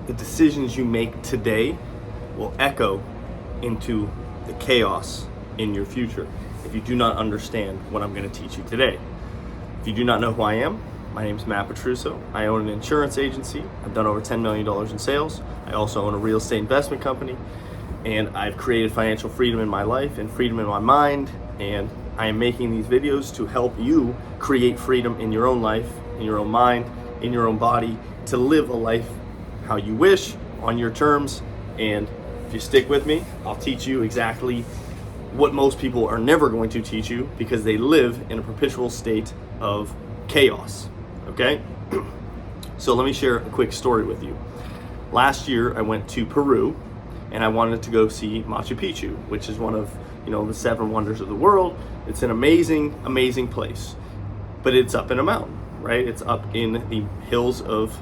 the decisions you make today will echo into the chaos in your future if you do not understand what I'm going to teach you today. If you do not know who I am, my name is Matt Petruso. I own an insurance agency. I've done over $10 million in sales. I also own a real estate investment company, and I've created financial freedom in my life and freedom in my mind, and I am making these videos to help you create freedom in your own life, in your own mind, in your own body, to live a life how you wish, on your terms. And if you stick with me, I'll teach you exactly what most people are never going to teach you, because they live in a perpetual state of chaos, okay? So let me share a quick story with you. Last year, I went to Peru, and I wanted to go see Machu Picchu, which is one of, the 7 wonders of the world. It's an amazing, amazing place, but it's up in a mountain, right? It's up in the hills of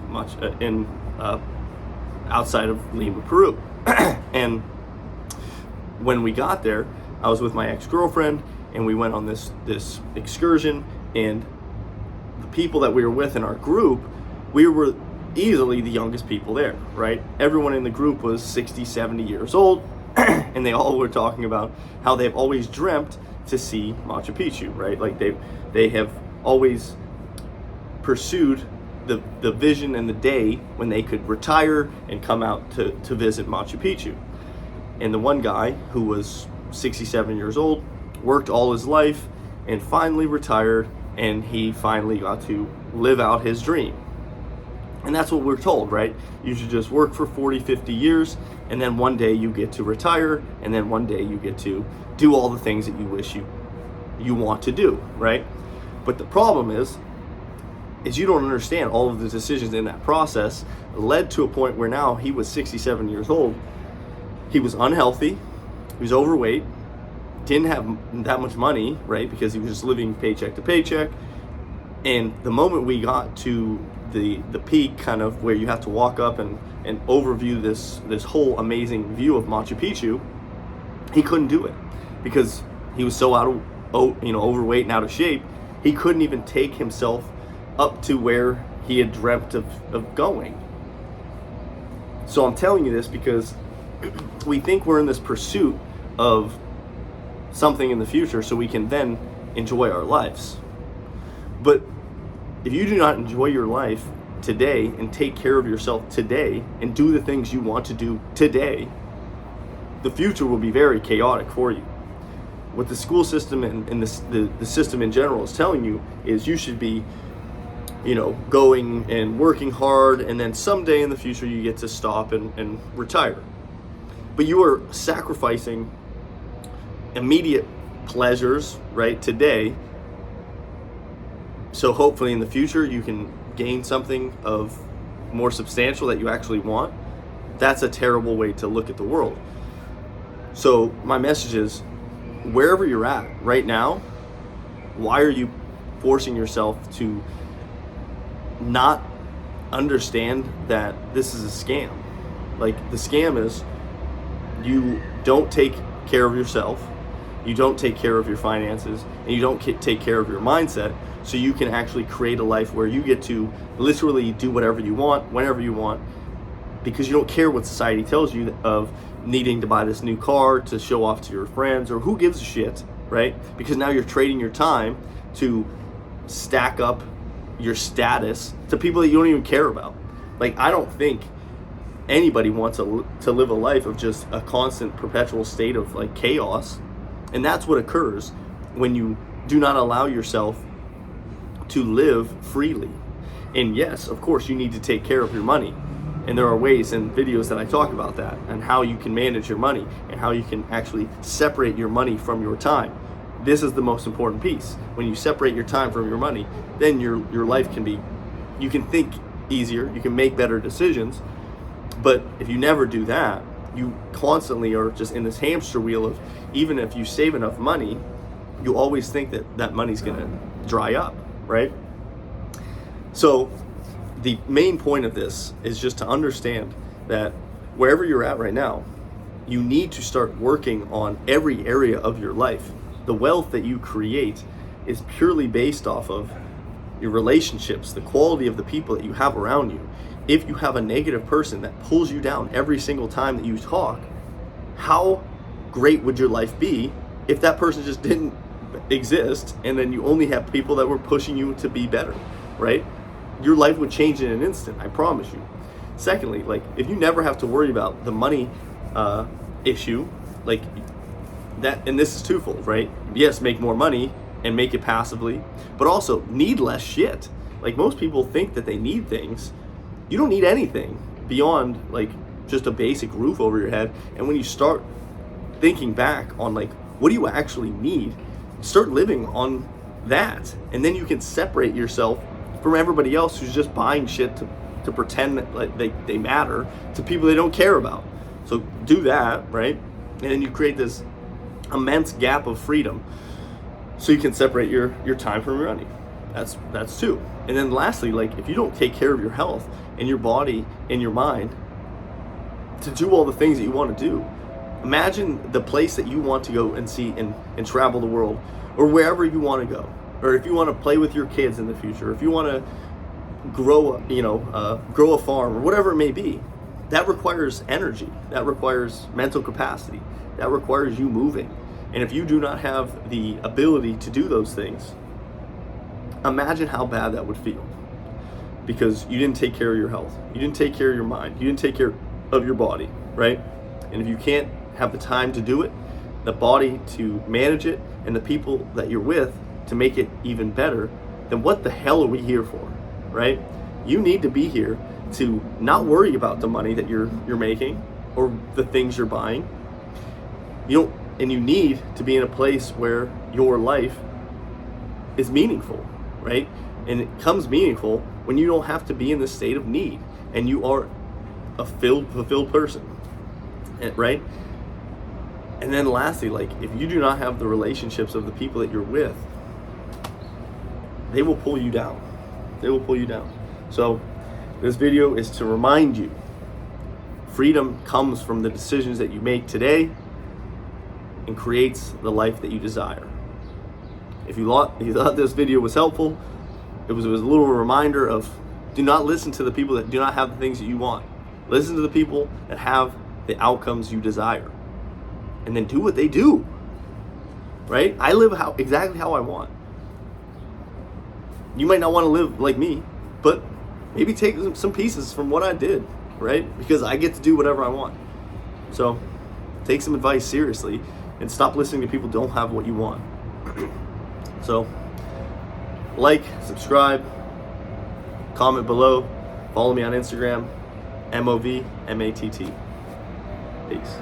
outside of Lima, Peru. And when we got there, I was with my ex-girlfriend, and we went on this excursion, and the people that we were with in our group, we were easily the youngest people there, right? Everyone in the group was 60, 70 years old, and they all were talking about how they've always dreamt to see Machu Picchu, right? Like they have always pursued the vision and the day when they could retire and come out to visit Machu Picchu. And the one guy who was 67 years old worked all his life and finally retired, and he finally got to live out his dream. And that's what we're told, right? You should just work for 40, 50 years, and then one day you get to retire, and then one day you get to do all the things that you wish you want to do, right? But the problem is you don't understand all of the decisions in that process led to a point where now he was 67 years old. He was unhealthy, he was overweight, didn't have that much money, right? Because he was just living paycheck to paycheck. And the moment we got to the peak, kind of where you have to walk up and overview this whole amazing view of Machu Picchu, he couldn't do it because he was so overweight and out of shape. He couldn't even take himself up to where he had dreamt of going. So I'm telling you this because we think we're in this pursuit of something in the future so we can then enjoy our lives. But if you do not enjoy your life today and take care of yourself today and do the things you want to do today, the future will be very chaotic for you. What the school system and the system in general is telling you is you should be going and working hard, and then someday in the future you get to stop and retire. But you are sacrificing immediate pleasures, right, today, so hopefully in the future you can gain something of more substantial that you actually want. That's a terrible way to look at the world. So my message is, wherever you're at right now, why are you forcing yourself to not understand that this is a scam? Like, the scam is you don't take care of yourself, you don't take care of your finances, and you don't take care of your mindset, so you can actually create a life where you get to literally do whatever you want, whenever you want, because you don't care what society tells you of needing to buy this new car to show off to your friends, or who gives a shit, right? Because now you're trading your time to stack up your status to people that you don't even care about. Like, I don't think anybody wants to live a life of just a constant perpetual state of like chaos. And that's what occurs when you do not allow yourself to live freely. And yes, of course, you need to take care of your money. And there are ways and videos that I talk about that and how you can manage your money and how you can actually separate your money from your time. This is the most important piece. When you separate your time from your money, then your life you can think easier, you can make better decisions. But if you never do that, you constantly are just in this hamster wheel of, even if you save enough money, you always think that money's gonna dry up, right? So the main point of this is just to understand that wherever you're at right now, you need to start working on every area of your life. The wealth that you create is purely based off of your relationships, the quality of the people that you have around you. if you have a negative person that pulls you down every single time that you talk, how great would your life be if that person just didn't exist, and then you only have people that were pushing you to be better, right? Your life would change in an instant, I promise you. Secondly, like, if you never have to worry about the money issue, like that, and this is twofold, right? Yes, make more money and make it passively, but also need less shit. Like, most people think that they need things. You don't need anything beyond like just a basic roof over your head. And when you start thinking back on like, what do you actually need, start living on that, and then you can separate yourself from everybody else who's just buying shit to pretend that like they matter to people they don't care about. So do that, right? And then you create this immense gap of freedom so you can separate your time from your money. That's two. And then lastly, like, if you don't take care of your health and your body and your mind to do all the things that you want to do, imagine the place that you want to go and see and travel the world, or wherever you want to go, or if you want to play with your kids in the future, if you want to grow a farm or whatever it may be. That requires energy, that requires mental capacity, that requires you moving. And if you do not have the ability to do those things, imagine how bad that would feel, because you didn't take care of your health, you didn't take care of your mind, you didn't take care of your body, right? And if you can't have the time to do it, the body to manage it, and the people that you're with to make it even better, then what the hell are we here for, right? You need to be here to not worry about the money that you're making or the things you're buying. You need to be in a place where your life is meaningful, right? And it becomes meaningful when you don't have to be in this state of need and you are a fulfilled person, right? And then lastly, like, if you do not have the relationships of the people that you're with, they will pull you down. They will pull you down. So this video is to remind you, freedom comes from the decisions that you make today and creates the life that you desire. If you thought this video was helpful, it was a little reminder of, do not listen to the people that do not have the things that you want. Listen to the people that have the outcomes you desire, and then do what they do, right? I live exactly how I want. You might not want to live like me, but maybe take some pieces from what I did, right? Because I get to do whatever I want. So take some advice seriously and stop listening to people who don't have what you want. So like, subscribe, comment below, follow me on Instagram, MOVMATT. Peace.